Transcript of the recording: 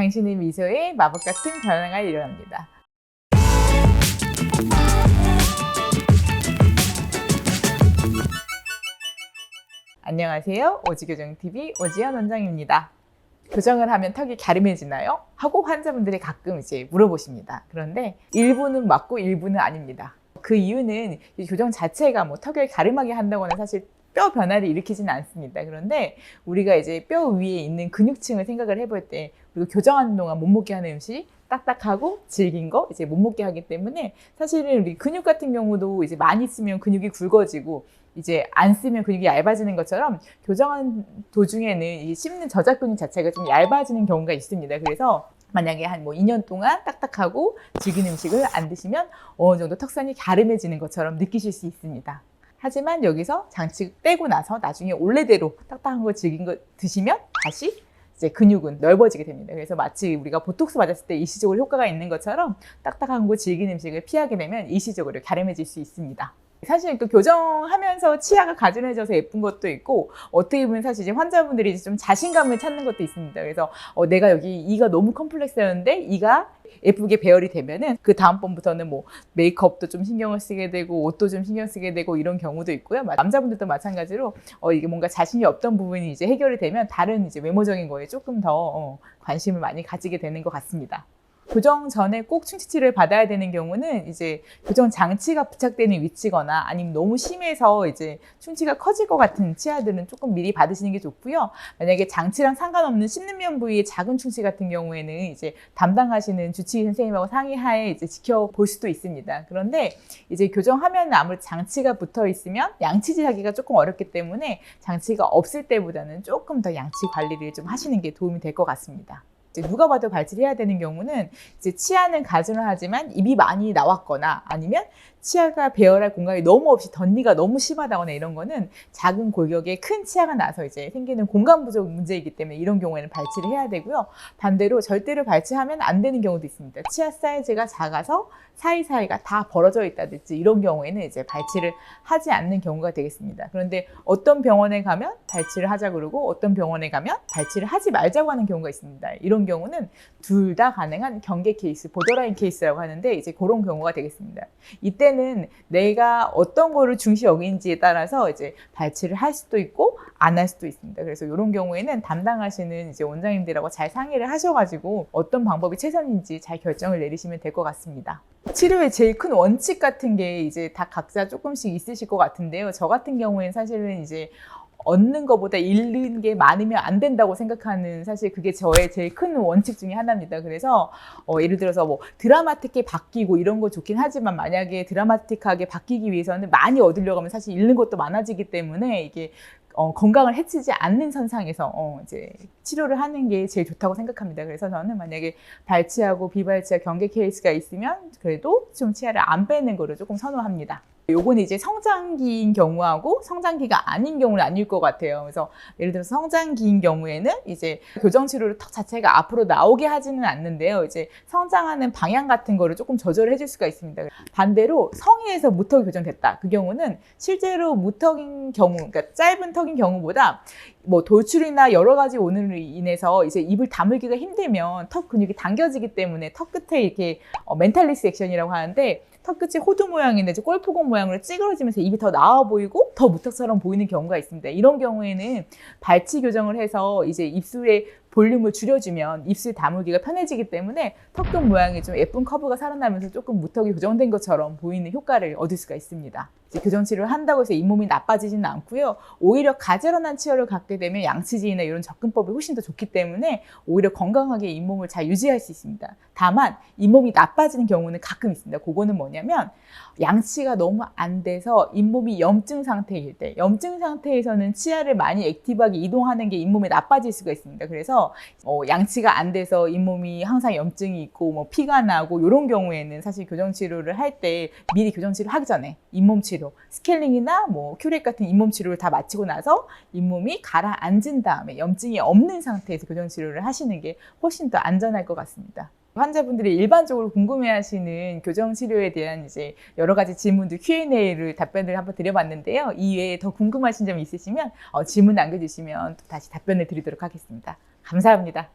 당신의 미소에 마법 같은 변화가 일어납니다. 안녕하세요. 오지교정TV 오지연 원장입니다. 교정을 하면 턱이 갸름해지나요? 하고 환자분들이 가끔 이제 물어보십니다. 그런데 일부는 맞고 일부는 아닙니다. 그 이유는 이 교정 자체가 뭐 턱을 갸름하게 한다거나 사실 뼈 변화를 일으키지는 않습니다. 그런데 우리가 이제 뼈 위에 있는 근육층을 생각을 해볼 때 그리고 교정하는 동안 못 먹게 하는 음식 딱딱하고 질긴 거 이제 못 먹게 하기 때문에 사실은 우리 근육 같은 경우도 이제 많이 쓰면 근육이 굵어지고 이제 안 쓰면 근육이 얇아지는 것처럼 교정하는 도중에는 이 씹는 저작 근육 자체가 좀 얇아지는 경우가 있습니다. 그래서 만약에 한 뭐 2년 동안 딱딱하고 질긴 음식을 안 드시면 어느 정도 턱선이 갸름해지는 것처럼 느끼실 수 있습니다. 하지만 여기서 장치 떼고 나서 나중에 원래대로 딱딱한 거 질긴 거 드시면 다시 이제 근육은 넓어지게 됩니다. 그래서 마치 우리가 보톡스 맞았을 때 일시적으로 효과가 있는 것처럼 딱딱한 거 질긴 음식을 피하게 되면 일시적으로 갸름해질 수 있습니다. 사실 그 교정하면서 치아가 가늘어져서 예쁜 것도 있고 어떻게 보면 사실 이제 환자분들이 이제 좀 자신감을 찾는 것도 있습니다. 그래서 내가 여기 이가 너무 컴플렉스였는데 이가 예쁘게 배열이 되면은 그 다음번부터는 뭐 메이크업도 좀 신경을 쓰게 되고 옷도 좀 신경 쓰게 되고 이런 경우도 있고요. 남자분들도 마찬가지로 이게 뭔가 자신이 없던 부분이 이제 해결이 되면 다른 이제 외모적인 거에 조금 더 관심을 많이 가지게 되는 것 같습니다. 교정 전에 꼭 충치 치료를 받아야 되는 경우는 이제 교정 장치가 부착되는 위치거나 아니면 너무 심해서 이제 충치가 커질 것 같은 치아들은 조금 미리 받으시는 게 좋고요. 만약에 장치랑 상관없는 씹는 면 부위의 작은 충치 같은 경우에는 이제 담당하시는 주치의 선생님하고 상의하에 이제 지켜볼 수도 있습니다. 그런데 이제 교정하면 아무래도 장치가 붙어 있으면 양치질 하기가 조금 어렵기 때문에 장치가 없을 때보다는 조금 더 양치 관리를 좀 하시는 게 도움이 될 것 같습니다. 누가 봐도 발치를 해야 되는 경우는 이제 치아는 가증하지만 입이 많이 나왔거나 아니면 치아가 배열할 공간이 너무 없이 덧니가 너무 심하다거나 이런 거는 작은 골격에 큰 치아가 나서 이제 생기는 공간 부족 문제이기 때문에 이런 경우에는 발치를 해야 되고요. 반대로 절대로 발치하면 안 되는 경우도 있습니다. 치아 사이즈가 작아서 사이사이가 다 벌어져 있다든지 이런 경우에는 이제 발치를 하지 않는 경우가 되겠습니다. 그런데 어떤 병원에 가면 발치를 하자 그러고 어떤 병원에 가면 발치를 하지 말자고 하는 경우가 있습니다. 이런 경우는 둘 다 가능한 경계 케이스, 보더라인 케이스라고 하는데 이제 그런 경우가 되겠습니다. 이때는 내가 어떤 거를 중시 여기는지에 따라서 이제 발치를 할 수도 있고 안 할 수도 있습니다. 그래서 이런 경우에는 담당하시는 이제 원장님들하고 잘 상의를 하셔가지고 어떤 방법이 최선인지 잘 결정을 내리시면 될 것 같습니다. 치료의 제일 큰 원칙 같은 게 이제 다 각자 조금씩 있으실 것 같은데요. 저 같은 경우에는 사실은 이제 얻는 것보다 잃는 게 많으면 안 된다고 생각하는 사실 그게 저의 제일 큰 원칙 중에 하나입니다. 그래서 예를 들어서 뭐 드라마틱하게 바뀌고 이런 거 좋긴 하지만 만약에 드라마틱하게 바뀌기 위해서는 많이 얻으려고 하면 사실 잃는 것도 많아지기 때문에 이게 건강을 해치지 않는 선상에서 이제 치료를 하는 게 제일 좋다고 생각합니다. 그래서 저는 만약에 발치하고 비발치와 경계 케이스가 있으면 그래도 좀 치아를 안 빼는 거를 조금 선호합니다. 요거는 이제 성장기인 경우하고 성장기가 아닌 경우는 아닐 것 같아요. 그래서 예를 들어서 성장기인 경우에는 이제 교정 치료를 턱 자체가 앞으로 나오게 하지는 않는데요. 이제 성장하는 방향 같은 거를 조금 조절을 해줄 수가 있습니다. 반대로 성의에서 무턱이 교정됐다. 그 경우는 실제로 무턱인 경우, 그러니까 짧은 턱인 경우보다 뭐 돌출이나 여러 가지 원인으로 인해서 이제 입을 다물기가 힘들면 턱 근육이 당겨지기 때문에 턱 끝에 이렇게 멘탈리스 액션이라고 하는데 턱 끝이 호두 모양인데 이제 골프공 모양으로 찌그러지면서 입이 더 나와 보이고 더 무턱처럼 보이는 경우가 있습니다. 이런 경우에는 발치 교정을 해서 이제 입술의 볼륨을 줄여주면 입술 다물기가 편해지기 때문에 턱 끝 모양이 좀 예쁜 커브가 살아나면서 조금 무턱이 교정된 것처럼 보이는 효과를 얻을 수가 있습니다. 이제 교정 치료를 한다고 해서 잇몸이 나빠지지는 않고요. 오히려 가지런한 치료를 갖게 되면 양치질이나 이런 접근법이 훨씬 더 좋기 때문에 오히려 건강하게 잇몸을 잘 유지할 수 있습니다. 다만 잇몸이 나빠지는 경우는 가끔 있습니다. 그거는 뭐냐면 양치가 너무 안 돼서 잇몸이 염증 상태일 때, 염증 상태에서는 치아를 많이 액티브하게 이동하는 게 잇몸에 나빠질 수가 있습니다. 그래서 양치가 안 돼서 잇몸이 항상 염증이 있고 뭐 피가 나고 이런 경우에는 사실 교정 치료를 할 때 미리 교정 치료 하기 전에 잇몸 치료, 스케일링이나 뭐 큐렉 같은 잇몸 치료를 다 마치고 나서 잇몸이 가라앉은 다음에 염증이 없는 상태에서 교정 치료를 하시는 게 훨씬 더 안전할 것 같습니다. 환자분들이 일반적으로 궁금해하시는 교정 치료에 대한 이제 여러 가지 질문들 Q&A를 답변을 한번 드려봤는데요. 이 외에 더 궁금하신 점이 있으시면 질문 남겨주시면 또 다시 답변을 드리도록 하겠습니다. 감사합니다.